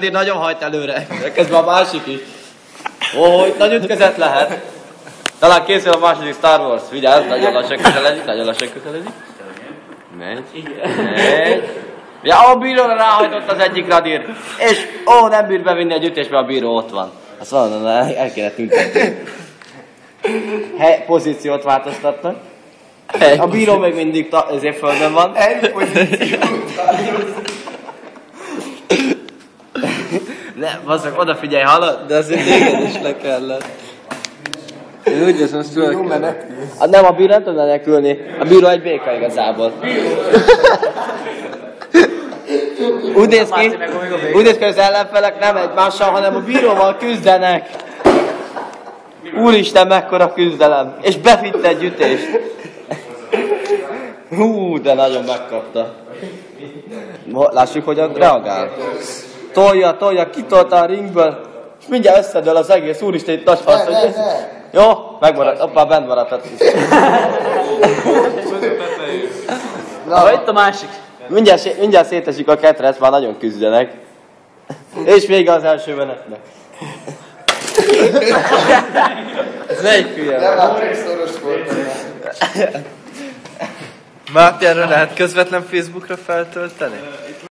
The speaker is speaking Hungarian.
Nagyon hajt előre. Közben a másik is. Ó, itt nagy ütközet lehet. Talán készül a második Star Wars. Vigyázz, nagyon lassan közeledik, nagyon lassan közeledik. Megy. Ja, a bíróra ráhajtott az egyik radír. És nem bír bevinni egy ütést, mert a bíró ott van. Azt valóban el kéne tüntetni. Pozíciót változtatnak. A bíró még mindig ezért földön van. Egy pozíciót Ne, basszak, odafigyelj, hallod? De azért téged is le kellett. Én úgy érzem, azt Bíró menekül. Nem, a bíró nem tud menekülni. A bíró egy béka igazából. Úgy néz ki, hogy az ellenfelek nem egymással, hanem a bíróval küzdenek. Úristen, mekkora küzdelem. És befitte egy ütést. De nagyon megkapta. Lássuk, hogyan reagál. Tolja, kitolta a ringből, és mindjárt összedől az egész, úristen, itt nagy fasz, hogy ez... Jó, megmaradt, appá bent maradt. Na, itt a másik. Mindjárt szétesik a ketrec, már nagyon küzdenek. És vége az első menetnek. Ez egy hülye. Nem, hát csak szoros volt. Máté, erre lehet közvetlen Facebookra feltölteni?